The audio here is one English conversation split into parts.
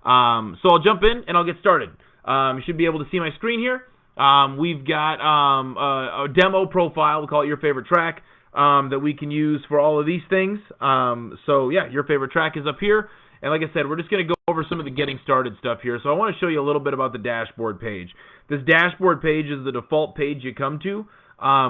So I'll jump in and I'll get started. You should be able to see my screen here. We've got a demo profile, we call it Your Favorite Track, that we can use for all of these things. So yeah, Your Favorite Track is up here. And like I said, we're just going to go over some of the getting started stuff here. So I want to show you a little bit about the dashboard page. This dashboard page is the default page you come to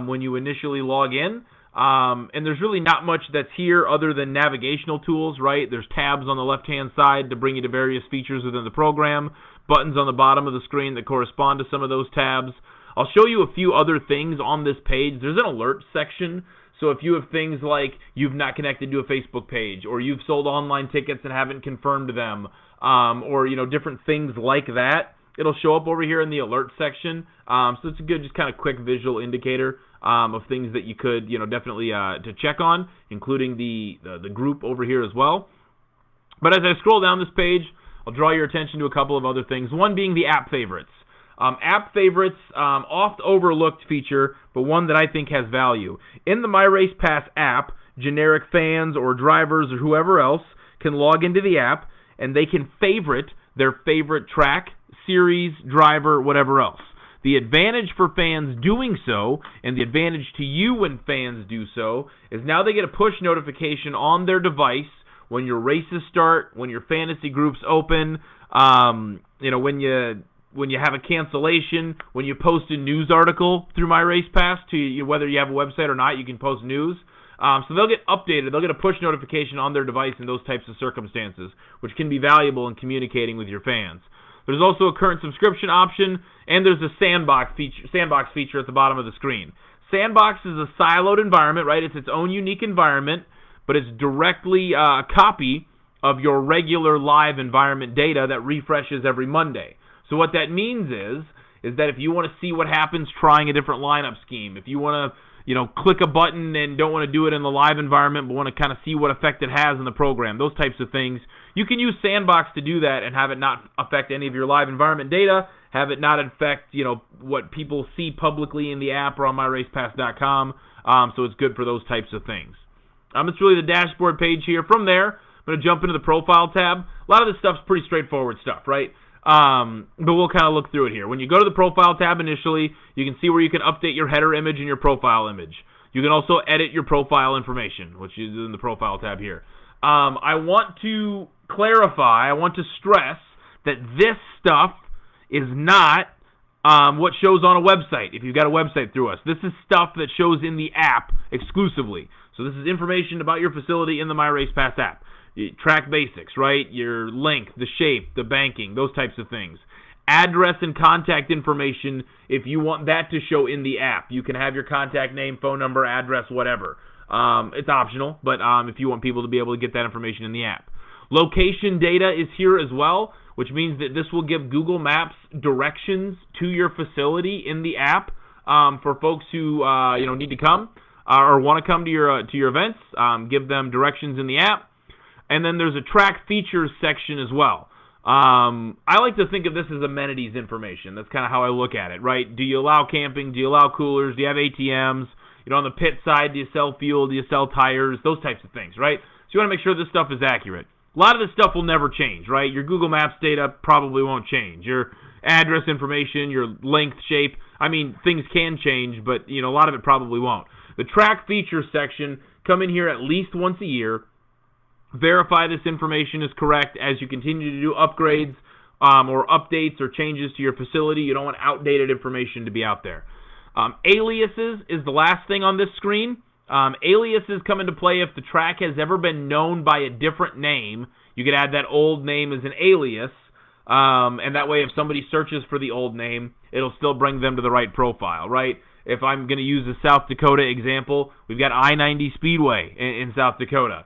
when you initially log in. And there's really not much that's here other than navigational tools, right? There's tabs on the left-hand side to bring you to various features within the program, buttons on the bottom of the screen that correspond to some of those tabs. I'll show you a few other things on this page. There's an alert section. So if you have things like you've not connected to a Facebook page, or you've sold online tickets and haven't confirmed them, or different things like that, it'll show up over here in the alert section. So it's a good, just kind of quick visual indicator of things that you could, definitely to check on, including the group over here as well. But as I scroll down this page, I'll draw your attention to a couple of other things. One being the app favorites. App favorites, oft overlooked feature, but one that I think has value. In the MyRacePass app, generic fans or drivers or whoever else can log into the app and they can favorite their favorite track, series, driver, whatever else. The advantage for fans doing so, and the advantage to you when fans do so, is now they get a push notification on their device when your races start, when your fantasy groups open, when you have a cancellation, when you post a news article through MyRacePass, to whether you have a website or not, you can post news. So they'll get updated. They'll get a push notification on their device in those types of circumstances, which can be valuable in communicating with your fans. There's also a current subscription option, and there's a sandbox feature at the bottom of the screen. Sandbox is a siloed environment, right? It's its own unique environment, but it's directly a copy of your regular live environment data that refreshes every Monday. So what that means is that if you want to see what happens trying a different lineup scheme, if you want to, click a button and don't want to do it in the live environment but want to kind of see what effect it has in the program, those types of things, you can use Sandbox to do that and have it not affect any of your live environment data, have it not affect, what people see publicly in the app or on MyRacePass.com, so it's good for those types of things. It's really the dashboard page here. From there, I'm going to jump into the profile tab. A lot of this stuff's pretty straightforward stuff, right? But we'll kind of look through it here. When you go to the profile tab initially, you can see where you can update your header image and your profile image. You can also edit your profile information, which is in the profile tab here. I want to clarify, I want to stress that this stuff is not what shows on a website if you've got a website through us. This is stuff that shows in the app exclusively. So this is information about your facility in the MyRacePass app. Track basics, right? Your length, the shape, the banking, those types of things. Address and contact information, if you want that to show in the app. You can have your contact name, phone number, address, whatever. It's optional, but if you want people to be able to get that information in the app. Location data is here as well, which means that this will give Google Maps directions to your facility in the app for folks who need to come or want to come to your events. Give them directions in the app. And then there's a track features section as well. I like to think of this as amenities information. That's kind of how I look at it, right? Do you allow camping? Do you allow coolers? Do you have ATMs? On the pit side, do you sell fuel? Do you sell tires? Those types of things, right? So you want to make sure this stuff is accurate. A lot of this stuff will never change, right? Your Google Maps data probably won't change. Your address information, your length, shape, things can change, but, a lot of it probably won't. The track features section, come in here at least once a year. Verify this information is correct as you continue to do upgrades or updates or changes to your facility. You don't want outdated information to be out there. Aliases is the last thing on this screen. Aliases come into play if the track has ever been known by a different name. You could add that old name as an alias, and that way if somebody searches for the old name, it'll still bring them to the right profile, right? If I'm going to use the South Dakota example, we've got I-90 Speedway in South Dakota.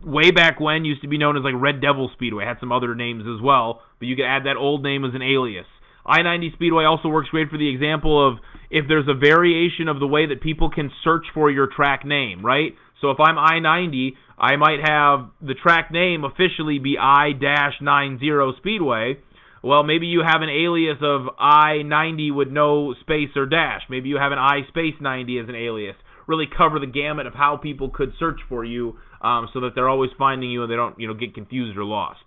Way back when, used to be known as like Red Devil Speedway. Had some other names as well, but you could add that old name as an alias. I-90 Speedway also works great for the example of if there's a variation of the way that people can search for your track name, right? So if I'm I-90, I might have the track name officially be I-90 Speedway. Well, maybe you have an alias of I-90 with no space or dash. Maybe you have an I-90 as an alias. Really cover the gamut of how people could search for you so that they're always finding you and they don't get confused or lost.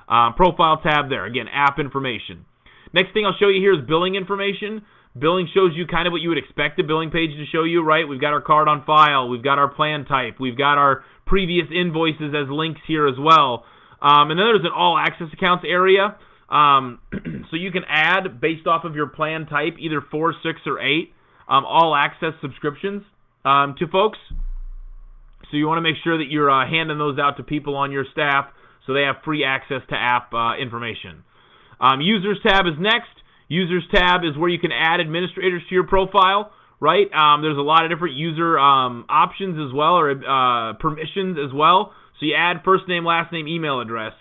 Profile tab there. Again, app information. Next thing I'll show you here is billing information. Billing shows you kind of what you would expect a billing page to show you, right? We've got our card on file. We've got our plan type. We've got our previous invoices as links here as well. And then there's an all access accounts area. So you can add, based off of your plan type, either 4, 6, or 8 all access subscriptions to folks. So you want to make sure that you're handing those out to people on your staff so they have free access to app information. Users tab is next. Users tab is where you can add administrators to your profile, right? There's a lot of different user options as well, or permissions as well. So you add first name, last name, email address.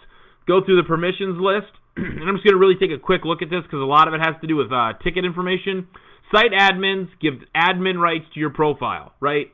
Go through the permissions list, and I'm just going to really take a quick look at this because a lot of it has to do with ticket information. Site admins give admin rights to your profile, right?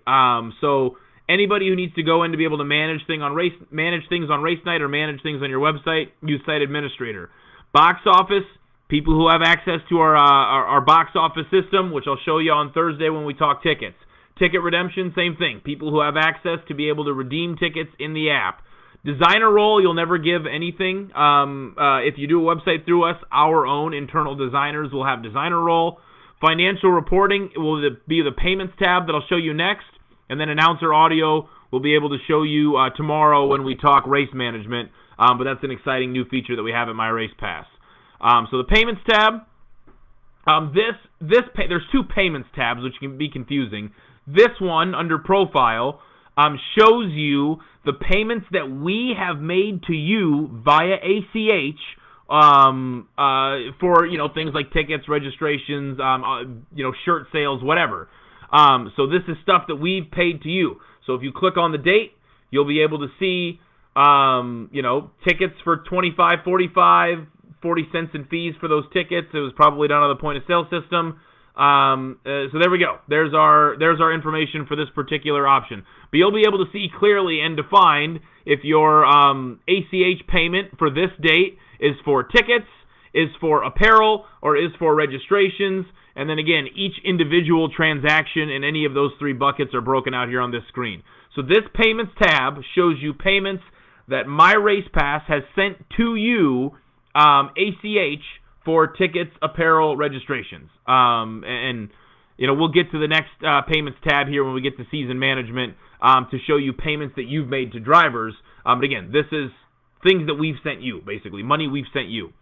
So anybody who needs to go in to be able to manage things on race night or manage things on your website, use site administrator. Box office, people who have access to our box office system, which I'll show you on Thursday when we talk tickets. Ticket redemption, same thing. People who have access to be able to redeem tickets in the app. Designer role, you'll never give anything. If you do a website through us, our own internal designers will have designer role. Financial reporting will be the payments tab that I'll show you next. And then announcer audio will be able to show you tomorrow when we talk race management. But that's an exciting new feature that we have at MyRacePass. So the payments tab, there's two payments tabs, which can be confusing. This one, under profile, shows you the payments that we have made to you via ACH for, things like tickets, registrations, shirt sales, whatever. So this is stuff that we've paid to you. So if you click on the date, you'll be able to see, tickets for $25, $45, 40 cents in fees for those tickets. It was probably done on the point of sale system. So there we go. There's our information for this particular option. But you'll be able to see clearly and defined if your ACH payment for this date is for tickets, is for apparel, or is for registrations. And then again, each individual transaction in any of those 3 buckets are broken out here on this screen. So this payments tab shows you payments that MyRacePass has sent to you, ACH, for tickets, apparel, registrations. We'll get to the next payments tab here when we get to season management to show you payments that you've made to drivers. But again, this is things that we've sent you, basically, money we've sent you.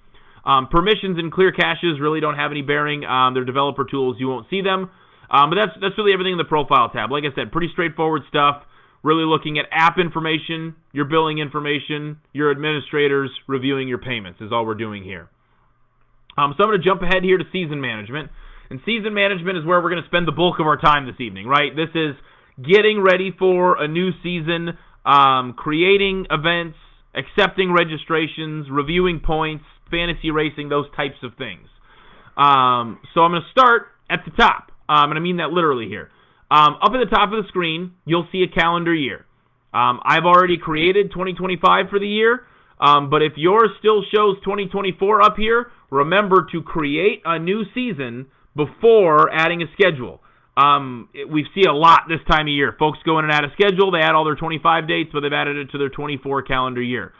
Permissions and clear caches really don't have any bearing. They're developer tools. You won't see them. But that's really everything in the profile tab. Like I said, pretty straightforward stuff. Really looking at app information, your billing information, your administrators, reviewing your payments is all we're doing here. So I'm going to jump ahead here to season management. And season management is where we're going to spend the bulk of our time this evening, right? This is getting ready for a new season, creating events, accepting registrations, reviewing points, fantasy racing, those types of things. So I'm going to start at the top, and I mean that literally here. Up at the top of the screen, you'll see a calendar year. I've already created 2025 for the year, but if yours still shows 2024 up here, remember to create a new season before adding a schedule. We see a lot this time of year. Folks go in and add a schedule. They add all their 25 dates, but they've added it to their 24 calendar year.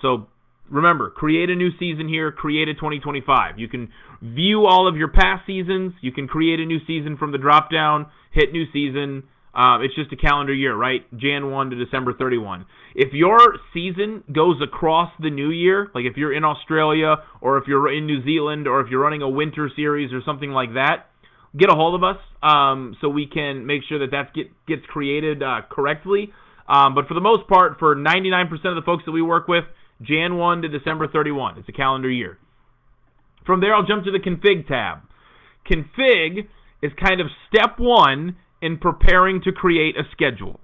So remember, create a new season here. Create a 2025. You can view all of your past seasons. You can create a new season from the drop-down, hit new season. It's just a calendar year, right? Jan 1 to December 31. If your season goes across the new year, like if you're in Australia or if you're in New Zealand or if you're running a winter series or something like that, get a hold of us so we can make sure that gets created correctly. But for the most part, for 99% of the folks that we work with, Jan 1 to December 31. It's a calendar year. From there, I'll jump to the config tab. Config is kind of step 1 in preparing to create a schedule.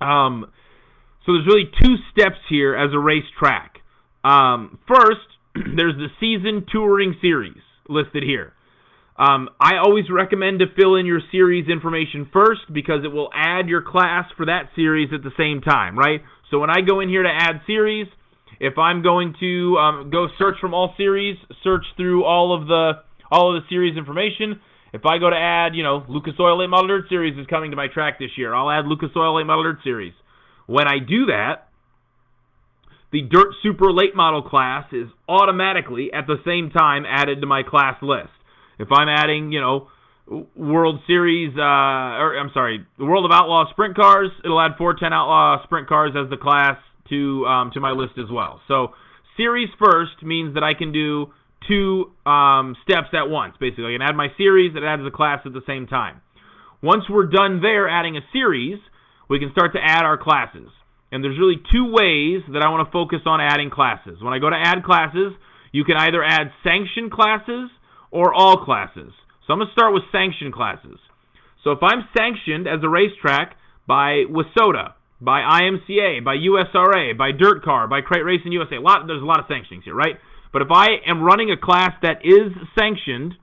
So there's really 2 steps here as a racetrack. First, there's the season touring series listed here. I always recommend to fill in your series information first because it will add your class for that series at the same time, right? So when I go in here to add series, if I'm going to go search from all series, search through all of the series information. If I go to add, Lucas Oil Late Model Dirt Series is coming to my track this year, I'll add Lucas Oil Late Model Dirt Series. When I do that, the Dirt Super Late Model class is automatically at the same time added to my class list. If I'm adding, World Series, the World of Outlaw Sprint Cars, it'll add 410 Outlaw Sprint Cars as the class to my list as well. So series first means that I can do two steps at once. Basically, I can add my series, it adds the class at the same time. Once we're done there adding a series, we can start to add our classes. And there's really two ways that I want to focus on adding classes. When I go to add classes, you can either add sanctioned classes or all classes. So I'm going to start with sanctioned classes. So if I'm sanctioned as a racetrack by WISSOTA, by IMCA, by USRA, by Dirt Car, by Crate Racing USA, there's a lot of sanctionings here, right? But if I am running a class that is sanctioned,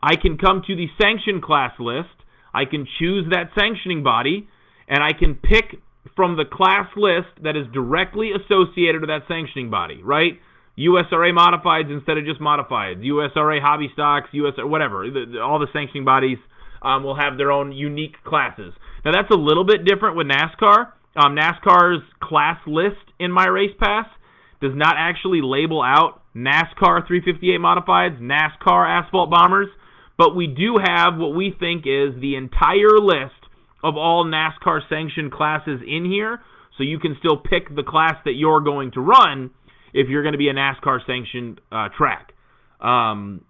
I can come to the sanctioned class list, I can choose that sanctioning body, and I can pick from the class list that is directly associated with that sanctioning body, right? USRA modifieds instead of just modifieds, USRA hobby stocks, USRA, whatever. All the sanctioning bodies will have their own unique classes. Now that's a little bit different with NASCAR. NASCAR's class list in My Race Pass does not actually label out NASCAR 358 modifieds, NASCAR asphalt bombers, but we do have what we think is the entire list of all NASCAR sanctioned classes in here, so you can still pick the class that you're going to run if you're going to be a NASCAR sanctioned track. And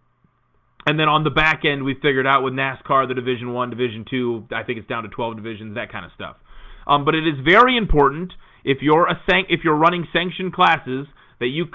then on the back end, we figured out with NASCAR, the Division 1, Division 2, I think it's down to 12 divisions, that kind of stuff. But it is very important if you're running sanctioned classes that you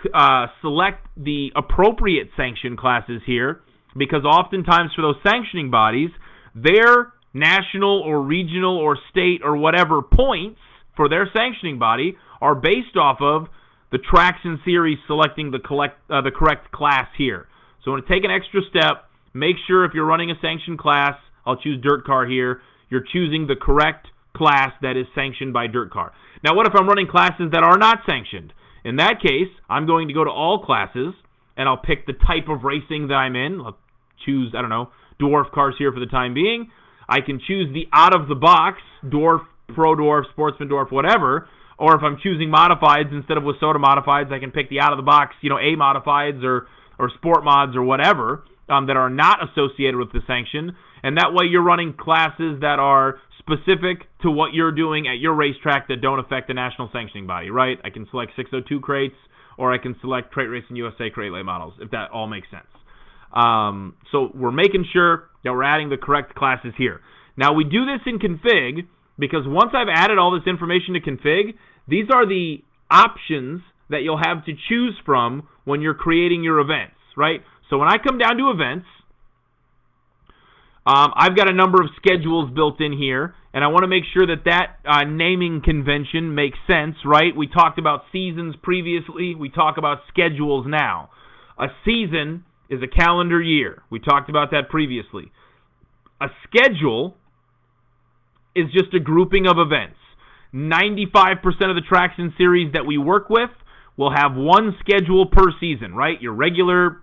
select the appropriate sanctioned classes here, because oftentimes for those sanctioning bodies, their national or regional or state or whatever points for their sanctioning body are based off of the tracks and series selecting the correct class here. So I'm going to take an extra step. Make sure if you're running a sanctioned class, I'll choose Dirt Car here, you're choosing the correct class that is sanctioned by Dirt Car. Now what if I'm running classes that are not sanctioned? In that case, I'm going to go to all classes, and I'll pick the type of racing that I'm in. I'll choose, dwarf cars here for the time being. I can choose the out-of-the-box, dwarf, pro dwarf, sportsman dwarf, whatever. Or if I'm choosing modifieds instead of WISSOTA modifieds, I can pick the out-of-the-box, A modifieds or sport mods or whatever that are not associated with the sanction. And that way you're running classes that are specific to what you're doing at your racetrack that don't affect the national sanctioning body, right? I can select 602 crates, or I can select Crate Racing USA crate late models, if that all makes sense. So we're making sure that we're adding the correct classes here. Now we do this in config because once I've added all this information to config, these are the options that you'll have to choose from when you're creating your events, right? So when I come down to events, I've got a number of schedules built in here, and I want to make sure that naming convention makes sense, right? We talked about seasons previously. We talk about schedules now. A season is a calendar year. We talked about that previously. A schedule is just a grouping of events. 95% of the tracks and series that we work with will have one schedule per season, right? Your regular,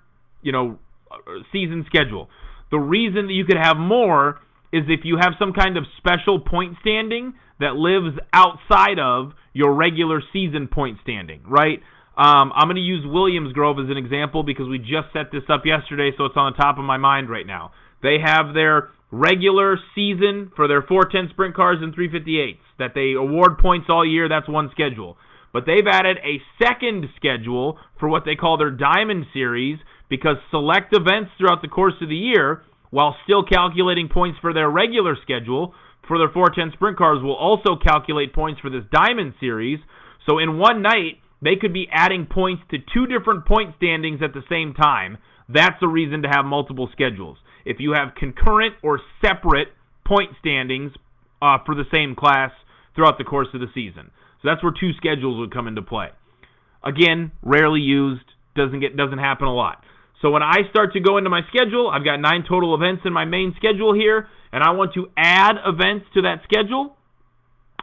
season schedule. The reason that you could have more is if you have some kind of special point standing that lives outside of your regular season point standing, right? I'm going to use Williams Grove as an example because we just set this up yesterday, so it's on the top of my mind right now. They have their regular season for their 410 sprint cars and 358s that they award points all year. That's one schedule. But they've added a second schedule for what they call their Diamond Series because select events throughout the course of the year, while still calculating points for their regular schedule, for their 410 sprint cars will also calculate points for this Diamond Series. So in one night, they could be adding points to two different point standings at the same time. That's a reason to have multiple schedules. If you have concurrent or separate point standings for the same class throughout the course of the season. So that's where two schedules would come into play. Again, rarely used, doesn't happen a lot. So when I start to go into my schedule, I've got 9 total events in my main schedule here, and I want to add events to that schedule.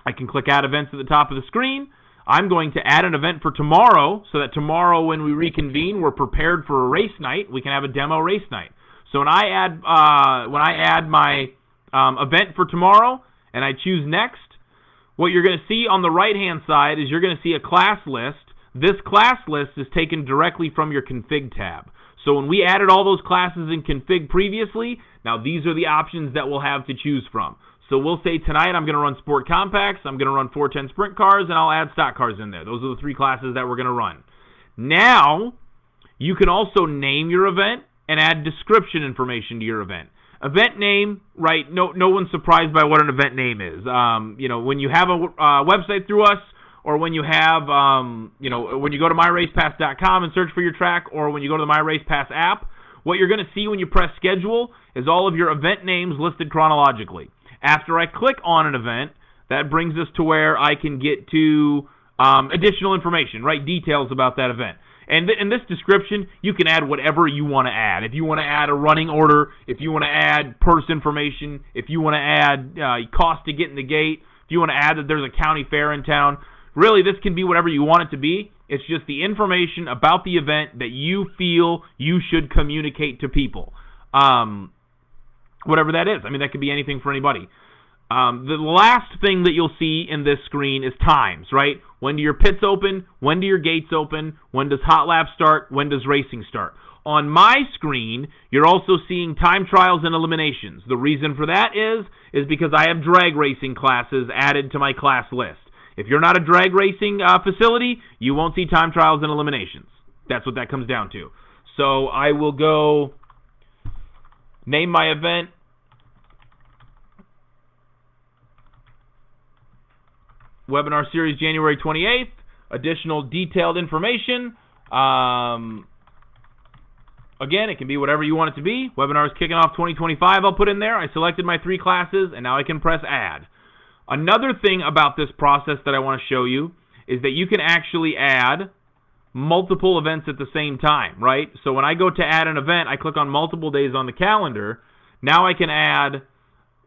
I can click Add Events at the top of the screen. I'm going to add an event for tomorrow so that tomorrow when we reconvene, we're prepared for a race night. We can have a demo race night. So when I add my event for tomorrow and I choose Next, what you're going to see on the right-hand side is you're going to see a class list this class list is taken directly from your config tab. So when we added all those classes in config previously, now these are the options that we'll have to choose from. So we'll say tonight I'm going to run Sport Compacts, I'm going to run 410 Sprint Cars, and I'll add stock cars in there. Those are the 3 classes that we're going to run. Now, you can also name your event and add description information to your event. Event name, right, no one's surprised by what an event name is. When you have a website through us, or when you have, when you go to myracepass.com and search for your track, or when you go to the MyRacePass app, what you're going to see when you press schedule is all of your event names listed chronologically. After I click on an event, that brings us to where I can get to additional information, right, details about that event. And in this description, you can add whatever you want to add. If you want to add a running order, if you want to add purse information, if you want to add cost to get in the gate, if you want to add that there's a county fair in town, really this can be whatever you want it to be. It's just the information about the event that you feel you should communicate to people. Whatever that is. I mean, that could be anything for anybody. The last thing that you'll see in this screen is times, right? When do your pits open? When do your gates open? When does hot lap start? When does racing start? On my screen, you're also seeing time trials and eliminations. The reason for that is because I have drag racing classes added to my class list. If you're not a drag racing facility, you won't see time trials and eliminations. That's what that comes down to. So I will go name my event. Webinar series January 28th. Additional detailed information. Again, it can be whatever you want it to be. Webinar is kicking off 2025. I'll put in there. I selected my 3 classes, and now I can press add. Another thing about this process that I want to show you is that you can actually add multiple events at the same time, right? So when I go to add an event, I click on multiple days on the calendar. Now I can add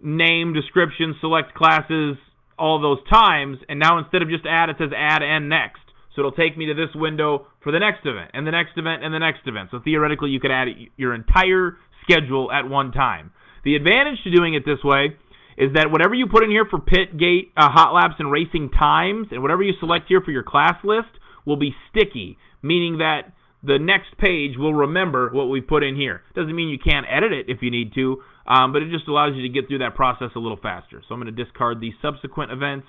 name, description, select classes, all those times, and now instead of just add, it says add and next. So it'll take me to this window for the next event, and the next event, and the next event. So theoretically, you could add your entire schedule at one time. The advantage to doing it this way is that whatever you put in here for pit, gate, hot laps, and racing times, and whatever you select here for your class list will be sticky, meaning that the next page will remember what we put in here. Doesn't mean you can't edit it if you need to, but it just allows you to get through that process a little faster. So I'm going to discard these subsequent events.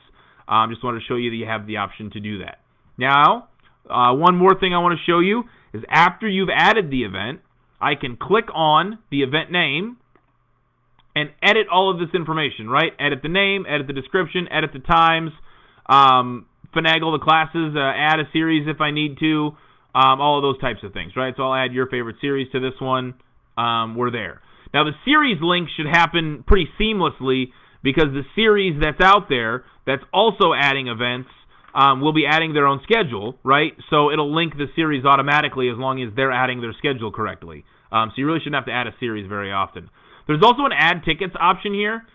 Just wanted to show you that you have the option to do that. Now, one more thing I want to show you is after you've added the event, I can click on the event name and edit all of this information, right? Edit the name, edit the description, edit the times, finagle the classes, add a series if I need to, all of those types of things, right? So I'll add your favorite series to this one. We're there. Now, the series link should happen pretty seamlessly because the series that's out there that's also adding events will be adding their own schedule, right? So it'll link the series automatically as long as they're adding their schedule correctly. So you really shouldn't have to add a series very often. There's also an add tickets option here.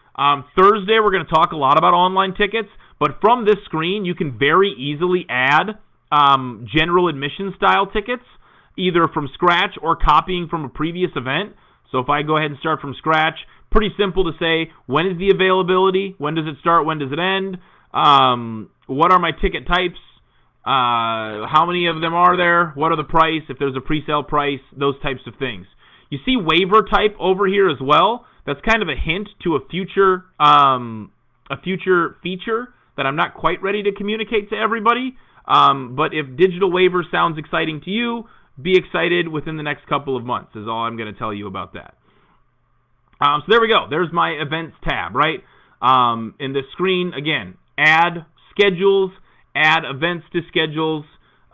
Thursday, we're going to talk a lot about online tickets, but from this screen, you can very easily add general admission style tickets, either from scratch or copying from a previous event. So if I go ahead and start from scratch, pretty simple to say, when is the availability? When does it start? When does it end? What are my ticket types? How many of them are there? What are the price? If there's a pre-sale price, those types of things. You see waiver type over here as well. That's kind of a hint to a future feature that I'm not quite ready to communicate to everybody. But if digital waiver sounds exciting to you, be excited within the next couple of months is all I'm going to tell you about that. So there we go. There's my events tab, right? In the screen, again, add schedules, add events to schedules,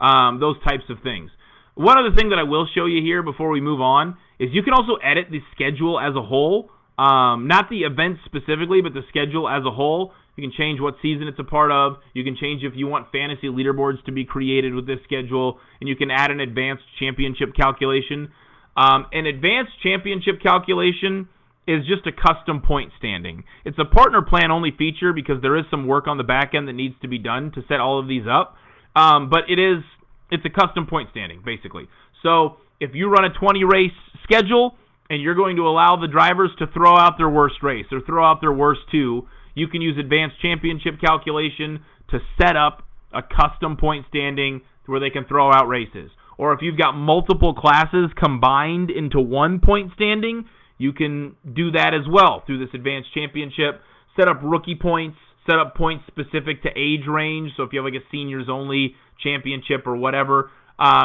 those types of things. One other thing that I will show you here before we move on is you can also edit the schedule as a whole. Not the events specifically, but the schedule as a whole. You can change what season it's a part of. You can change if you want fantasy leaderboards to be created with this schedule. And you can add an advanced championship calculation. An advanced championship calculation is just a custom point standing. It's a partner plan only feature because there is some work on the back end that needs to be done to set all of these up. But it's a custom point standing, basically. So if you run a 20 race schedule and you're going to allow the drivers to throw out their worst race or throw out their worst 2, you can use advanced championship calculation to set up a custom point standing where they can throw out races. Or if you've got multiple classes combined into one point standing, you can do that as well through this advanced championship. Set up rookie points, set up points specific to age range. So if you have like a seniors only championship or whatever,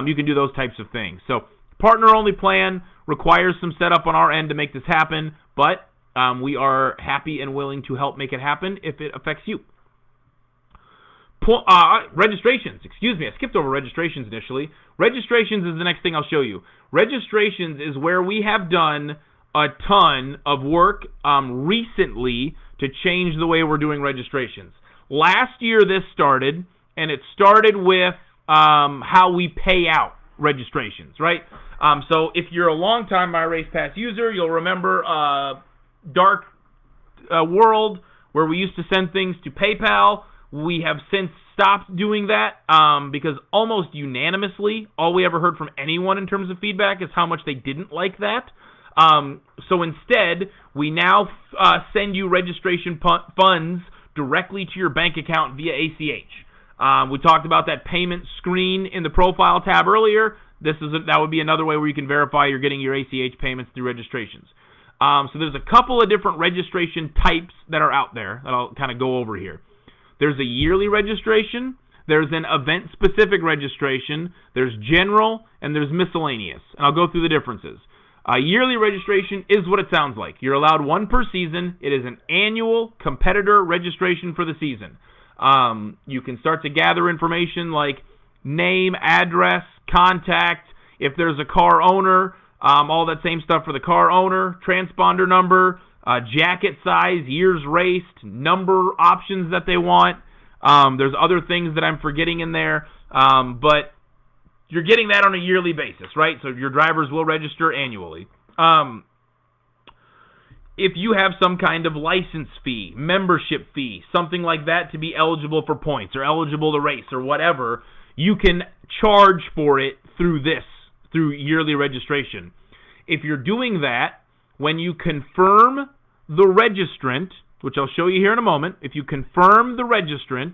you can do those types of things. So partner only plan requires some setup on our end to make this happen, but we are happy and willing to help make it happen if it affects you. Registrations, excuse me, I skipped over registrations initially. Registrations is the next thing I'll show you. Registrations is where we have done a ton of work recently to change the way we're doing registrations. Last year this started, and it started with how we pay out registrations, right? So if you're a long-time MyRacePass user, you'll remember Dark World, where we used to send things to PayPal. We have since stopped doing that because almost unanimously, all we ever heard from anyone in terms of feedback is how much they didn't like that. So instead, we now send you registration funds directly to your bank account via ACH. We talked about that payment screen in the profile tab earlier. That would be another way where you can verify you're getting your ACH payments through registrations. So there's a couple of different registration types that are out there that I'll kind of go over here. There's a yearly registration, there's an event-specific registration, there's general, and there's miscellaneous. And I'll go through the differences. Yearly registration is what it sounds like. You're allowed one per season. It is an annual competitor registration for the season. You can start to gather information like name, address, contact, if there's a car owner, all that same stuff for the car owner, transponder number, jacket size, years raced, number options that they want. There's other things that I'm forgetting in there, but you're getting that on a yearly basis, right? So your drivers will register annually. If you have some kind of license fee, membership fee, something like that to be eligible for points or eligible to race or whatever, you can charge for it through yearly registration. If you're doing that, when you confirm the registrant, which I'll show you here in a moment, if you confirm the registrant,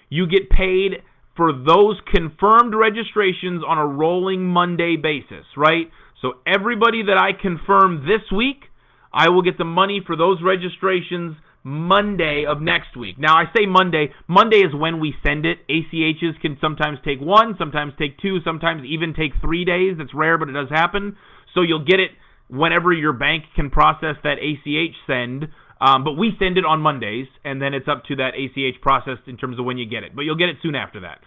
you get paid for those confirmed registrations on a rolling Monday basis, right? So everybody that I confirm this week, I will get the money for those registrations Monday of next week. Now, I say Monday. Monday is when we send it. ACHs can sometimes take 1, sometimes take 2, sometimes even take 3 days. That's rare, but it does happen. So you'll get it whenever your bank can process that ACH send. But we send it on Mondays, and then it's up to that ACH process in terms of when you get it. But you'll get it soon after that.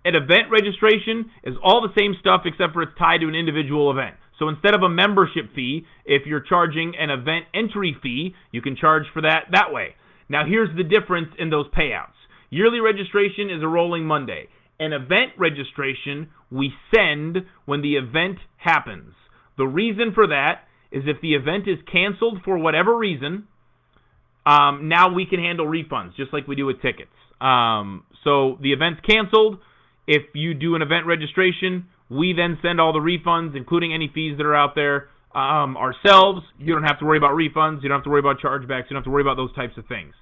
An event registration is all the same stuff except for it's tied to an individual event. So instead of a membership fee, if you're charging an event entry fee, you can charge for that way. Now here's the difference in those payouts. Yearly registration is a rolling Monday. An event registration we send when the event happens. The reason for that is if the event is canceled for whatever reason, now we can handle refunds, just like we do with tickets. So the event's canceled. If you do an event registration, we then send all the refunds, including any fees that are out there, ourselves. You don't have to worry about refunds. You don't have to worry about chargebacks. You don't have to worry about those types of things.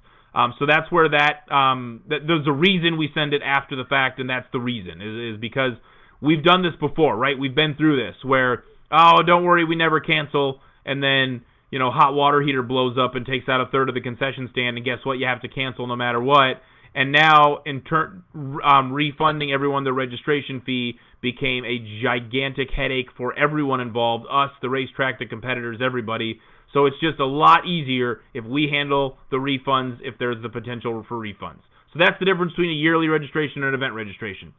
So that's where there's a reason we send it after the fact, and that's the reason, is because we've done this before, right? We've been through this where, oh, don't worry, we never cancel, and then, hot water heater blows up and takes out a third of the concession stand, and guess what? You have to cancel no matter what. And now, in turn, refunding everyone the registration fee became a gigantic headache for everyone involved, us, the racetrack, the competitors, everybody. So it's just a lot easier if we handle the refunds if there's the potential for refunds. So that's the difference between a yearly registration and an event registration.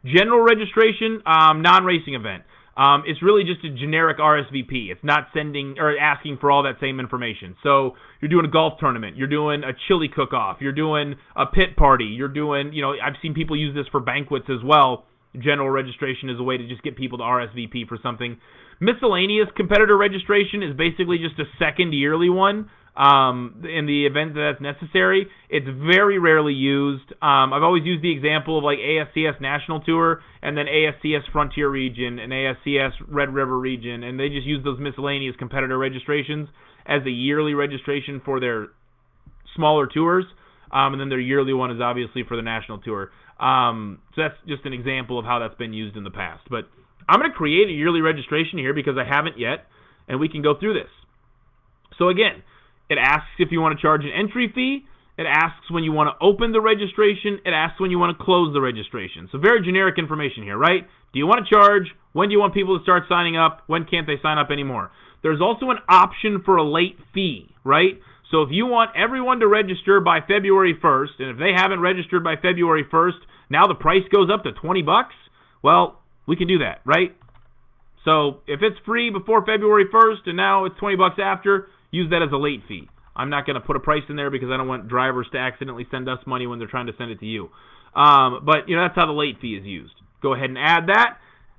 General registration, non-racing event. It's really just a generic RSVP. It's not sending or asking for all that same information. So you're doing a golf tournament, you're doing a chili cook-off, you're doing a pit party, you're doing, I've seen people use this for banquets as well. General registration is a way to just get people to RSVP for something. Miscellaneous competitor registration is basically just a second yearly one. In the event that that's necessary. It's very rarely used. I've always used the example of like ASCS National Tour and then ASCS Frontier Region and ASCS Red River Region, and they just use those miscellaneous competitor registrations as a yearly registration for their smaller tours. And then their yearly one is obviously for the national tour. So that's just an example of how that's been used in the past. But I'm going to create a yearly registration here because I haven't yet, and we can go through this. So again, it asks if you want to charge an entry fee. It asks when you want to open the registration. It asks when you want to close the registration. So very generic information here, right? Do you want to charge? When do you want people to start signing up? When can't they sign up anymore? There's also an option for a late fee, right? So if you want everyone to register by February 1st, and if they haven't registered by February 1st, now the price goes up to $20, well, we can do that, right? So if it's free before February 1st and now it's $20 after, use that as a late fee. I'm not going to put a price in there because I don't want drivers to accidentally send us money when they're trying to send it to you. But that's how the late fee is used. Go ahead and add that.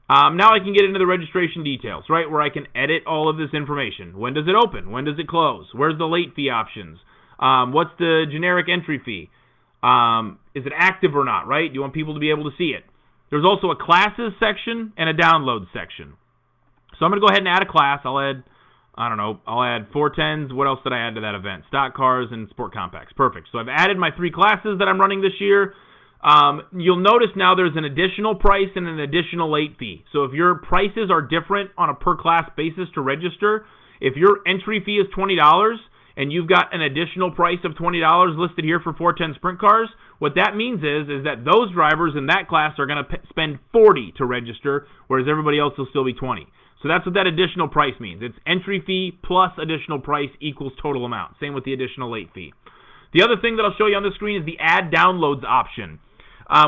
Now I can get into the registration details, right, where I can edit all of this information. When does it open? When does it close? Where's the late fee options? What's the generic entry fee? Is it active or not, right? Do you want people to be able to see it? There's also a classes section and a download section. So I'm going to go ahead and add a class. I'll add 410s. What else did I add to that event? Stock cars and sport compacts. Perfect. So I've added my 3 classes that I'm running this year. You'll notice now there's an additional price and an additional late fee. So if your prices are different on a per class basis to register, if your entry fee is $20 and you've got an additional price of $20 listed here for 410 sprint cars, what that means is that those drivers in that class are going to spend $40 to register, whereas everybody else will still be $20. So that's what that additional price means. It's entry fee plus additional price equals total amount. Same with the additional late fee. The other thing that I'll show you on the screen is the add downloads option.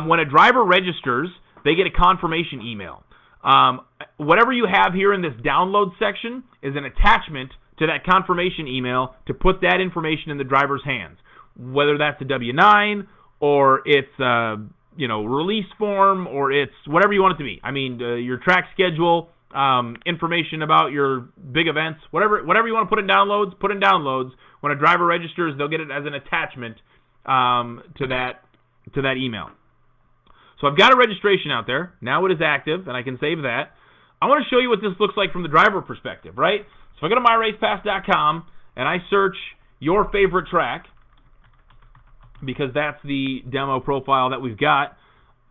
When a driver registers, they get a confirmation email. Whatever you have here in this download section is an attachment to that confirmation email to put that information in the driver's hands. Whether that's a W-9 or it's a release form or it's whatever you want it to be. I mean, your track schedule, information about your big events, whatever you want to put in downloads. When a driver registers, they'll get it as an attachment to that email. So I've got a registration out there. Now it is active, and I can save that. I want to show you what this looks like from the driver perspective, right? So if I go to myracepass.com and I search your favorite track, because that's the demo profile that we've got,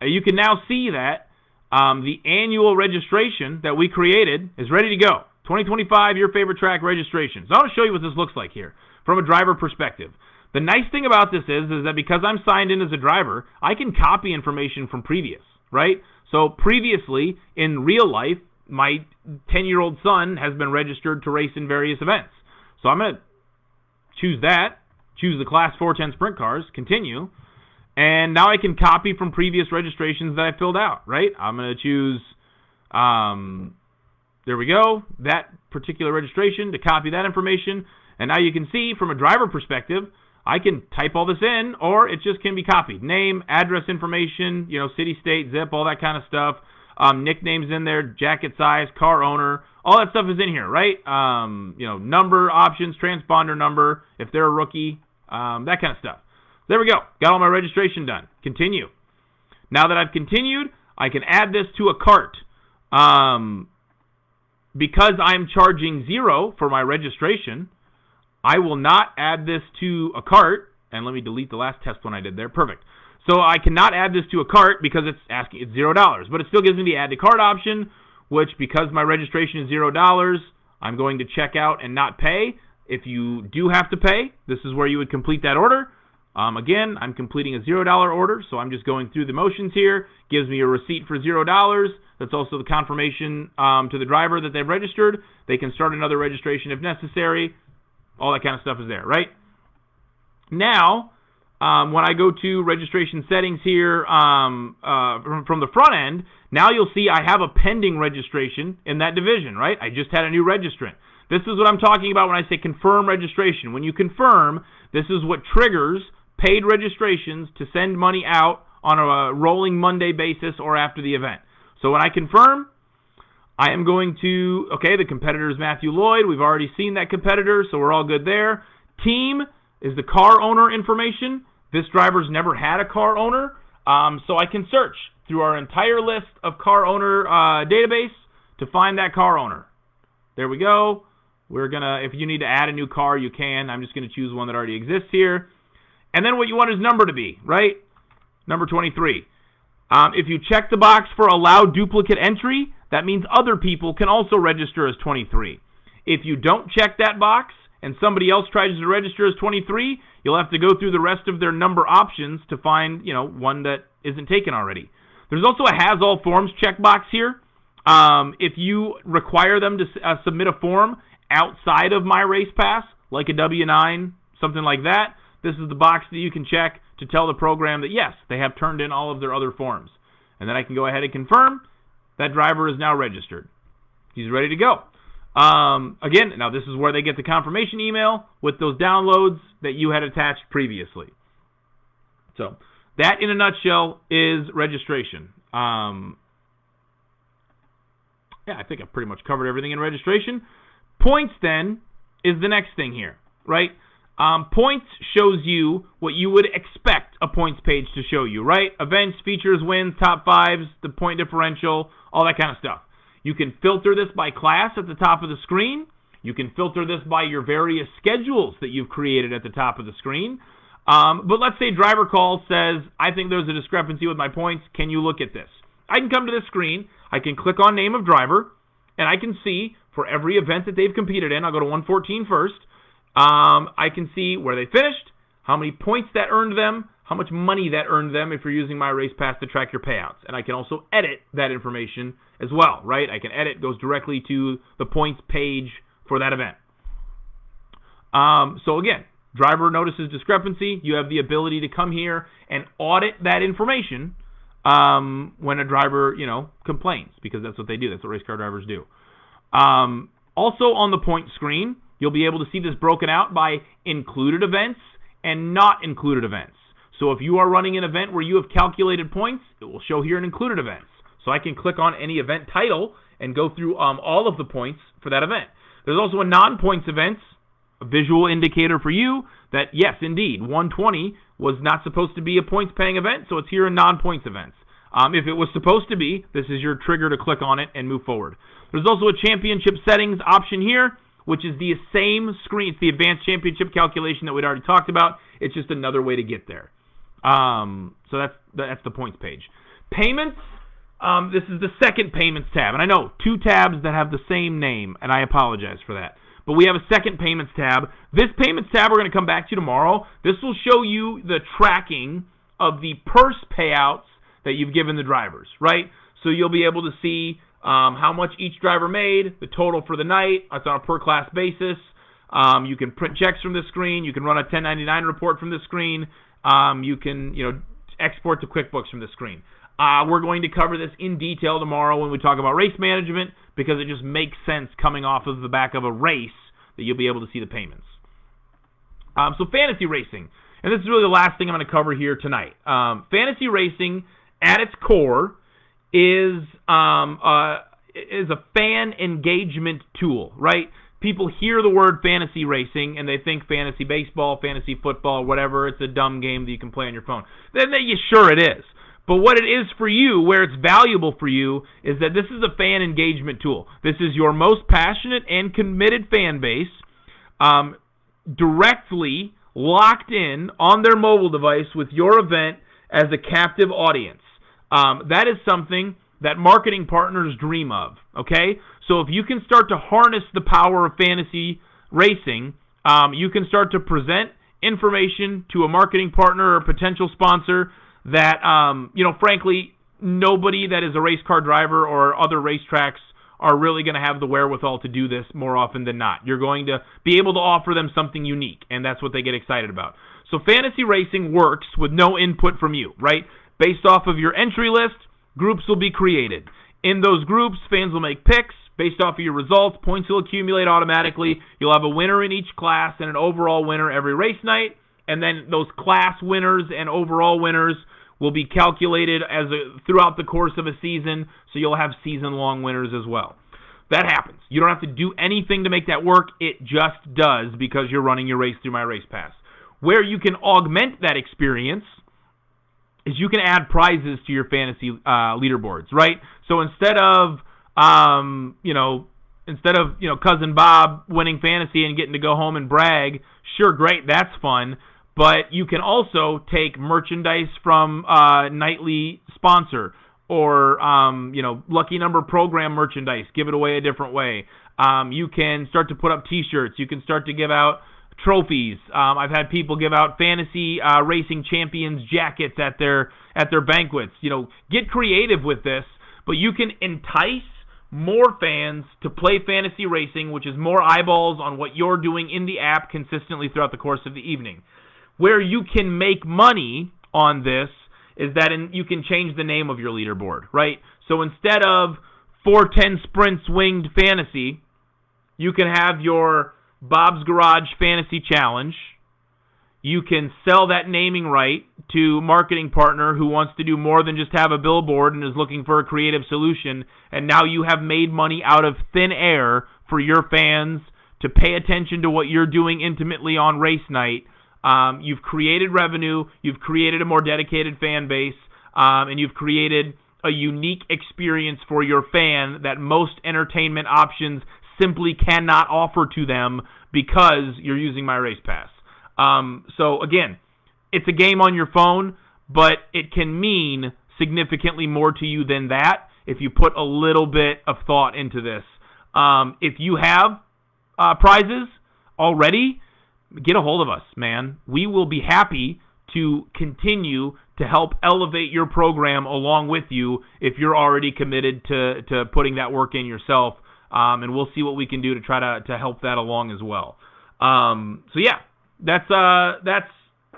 you can now see that the annual registration that we created is ready to go. 2025, your favorite track registration. So I want to show you what this looks like here from a driver perspective. The nice thing about this is that because I'm signed in as a driver, I can copy information from previous, right? So previously, in real life, my 10-year-old son has been registered to race in various events. So I'm going to choose the Class 410 Sprint Cars, continue, and now I can copy from previous registrations that I filled out, right? I'm going to choose, there we go, that particular registration to copy that information. And now you can see from a driver perspective, I can type all this in, or it just can be copied. Name, address information, city, state, zip, all that kind of stuff. Nicknames in there, jacket size, car owner, all that stuff is in here, right? Number, options, transponder number, if they're a rookie, that kind of stuff. There we go. Got all my registration done. Continue. Now that I've continued, I can add this to a cart. Because I'm charging $0 for my registration, I will not add this to a cart, and let me delete the last test one I did there. Perfect. So I cannot add this to a cart because it's $0, but it still gives me the add to cart option, which because my registration is $0, I'm going to check out and not pay. If you do have to pay, this is where you would complete that order. Again, I'm completing a $0 order, so I'm just going through the motions here. Gives me a receipt for $0. That's also the confirmation to the driver that they've registered. They can start another registration if necessary. All that kind of stuff is there, right? Now, when I go to registration settings here from the front end, now you'll see I have a pending registration in that division, right? I just had a new registrant. This is what I'm talking about when I say confirm registration. When you confirm, this is what triggers paid registrations to send money out on a rolling Monday basis or after the event. So when I confirm, I am going to, the competitor is Matthew Lloyd. We've already seen that competitor, so we're all good there. Team is the car owner information. This driver's never had a car owner, so I can search through our entire list of car owner database to find that car owner. There we go. If you need to add a new car, you can. I'm just going to choose one that already exists here. And then what you want his number to be, right? Number 23. If you check the box for allow duplicate entry, that means other people can also register as 23. If you don't check that box and somebody else tries to register as 23, you'll have to go through the rest of their number options to find, one that isn't taken already. There's also a has all forms checkbox here. If you require them to submit a form outside of My Race Pass, like a W-9, something like that, this is the box that you can check to tell the program that, yes, they have turned in all of their other forms. And then I can go ahead and confirm that driver is now registered. He's ready to go. Again, now this is where they get the confirmation email with those downloads that you had attached previously. So that, in a nutshell, is registration. I think I've pretty much covered everything in registration. Points, then, is the next thing here, right? Points shows you what you would expect a points page to show you, right? Events, features, wins, top fives, the point differential, all that kind of stuff. You can filter this by class at the top of the screen. You can filter this by your various schedules that you've created at the top of the screen. But let's say driver call says, I think there's a discrepancy with my points. Can you look at this? I can come to this screen. I can click on name of driver, and I can see for every event that they've competed in, I'll go to 114 first. I can see where they finished, how many points that earned them, how much money that earned them if you're using My Race Pass to track your payouts. And I can also edit that information as well, right? I can edit, goes directly to the points page for that event. So again, driver notices discrepancy. You have the ability to come here and audit that information when a driver, complains, because that's what they do. That's what race car drivers do. Also on the point screen, you'll be able to see this broken out by included events and not included events. So if you are running an event where you have calculated points, it will show here in included events. So I can click on any event title and go through all of the points for that event. There's also a non-points events, a visual indicator for you that, yes, indeed, 120 was not supposed to be a points-paying event, so it's here in non-points events. If it was supposed to be, this is your trigger to click on it and move forward. There's also a championship settings option here, which is the same screen. It's the advanced championship calculation that we'd already talked about. It's just another way to get there. So that's the points page. Payments, this is the second payments tab. And I know, two tabs that have the same name, and I apologize for that. But we have a second payments tab. This payments tab we're going to come back to tomorrow. This will show you the tracking of the purse payouts that you've given the drivers, right? So you'll be able to see how much each driver made, the total for the night. It's on a per class basis. You can print checks from this screen. You can run a 1099 report from this screen. You can, export to QuickBooks from this screen. We're going to cover this in detail tomorrow when we talk about race management, because it just makes sense coming off of the back of a race that you'll be able to see the payments. So fantasy racing, and this is really the last thing I'm going to cover here tonight. Fantasy racing, at its core, is a fan engagement tool, right? People hear the word fantasy racing and they think fantasy baseball, fantasy football, whatever. It's a dumb game that you can play on your phone. Then sure it is. But what it is for you, where it's valuable for you, is that this is a fan engagement tool. This is your most passionate and committed fan base directly locked in on their mobile device with your event as a captive audience. That is something that marketing partners dream of, okay? So if you can start to harness the power of fantasy racing, you can start to present information to a marketing partner or a potential sponsor that, frankly, nobody that is a race car driver or other racetracks are really going to have the wherewithal to do this more often than not. You're going to be able to offer them something unique, and that's what they get excited about. So fantasy racing works with no input from you, right? Based off of your entry list, groups will be created. In those groups, fans will make picks. Based off of your results, points will accumulate automatically. You'll have a winner in each class and an overall winner every race night. And then those class winners and overall winners will be calculated throughout the course of a season, so you'll have season-long winners as well. That happens. You don't have to do anything to make that work. It just does because you're running your race through My Race Pass. Where you can augment that experience is you can add prizes to your fantasy leaderboards, right? So instead of Cousin Bob winning fantasy and getting to go home and brag, sure, great, that's fun. But you can also take merchandise from nightly sponsor or, lucky number program merchandise, give it away a different way. You can start to put up T-shirts. You can start to give out trophies. I've had people give out fantasy racing champions jackets at their banquets. Get creative with this, but you can entice more fans to play fantasy racing, which is more eyeballs on what you're doing in the app consistently throughout the course of the evening. Where you can make money on this is that you can change the name of your leaderboard, right? So instead of 410 Sprints Winged Fantasy, you can have your Bob's Garage Fantasy Challenge. You can sell that naming right to a marketing partner who wants to do more than just have a billboard and is looking for a creative solution, and now you have made money out of thin air for your fans to pay attention to what you're doing intimately on race night. You've created revenue, you've created a more dedicated fan base, and you've created a unique experience for your fan that most entertainment options simply cannot offer to them because you're using My Race Pass. So again, it's a game on your phone, but it can mean significantly more to you than that if you put a little bit of thought into this. If you have prizes already, get a hold of us, man. We will be happy to continue to help elevate your program along with you if you're already committed to putting that work in yourself. And we'll see what we can do to try to help that along as well. So yeah, that's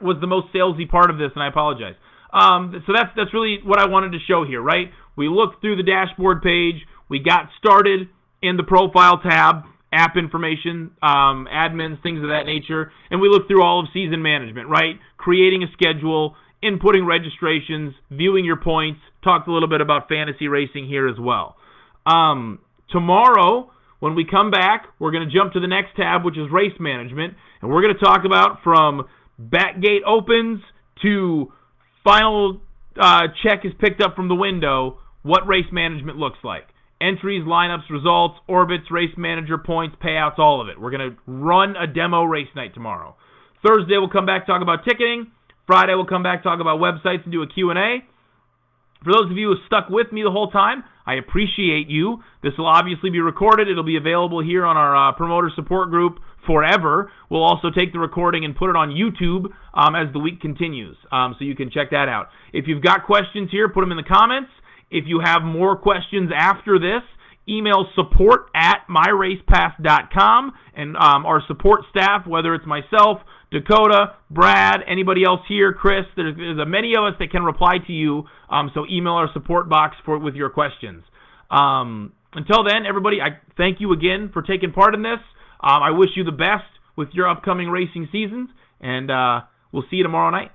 was the most salesy part of this, and I apologize. So that's really what I wanted to show here, right? We looked through the dashboard page. We got started in the profile tab, app information, admins, things of that nature, and we looked through all of season management, right? Creating a schedule, inputting registrations, viewing your points, talked a little bit about fantasy racing here as well. Tomorrow, when we come back, we're going to jump to the next tab, which is race management, and we're going to talk about from backgate opens to final check is picked up from the window, what race management looks like. Entries, lineups, results, orbits, race manager points, payouts, all of it. We're going to run a demo race night tomorrow. Thursday, we'll come back, talk about ticketing. Friday, we'll come back, talk about websites, and do a Q&A. For those of you who stuck with me the whole time, I appreciate you. This will obviously be recorded. It'll be available here on our promoter support group forever. We'll also take the recording and put it on YouTube as the week continues, so you can check that out. If you've got questions here, put them in the comments. If you have more questions after this, email support@myracepass.com, and our support staff, whether it's myself, Dakota, Brad, anybody else here, Chris, there's many of us that can reply to you, so email our support box with your questions. Until then, everybody, I thank you again for taking part in this. I wish you the best with your upcoming racing seasons, and we'll see you tomorrow night.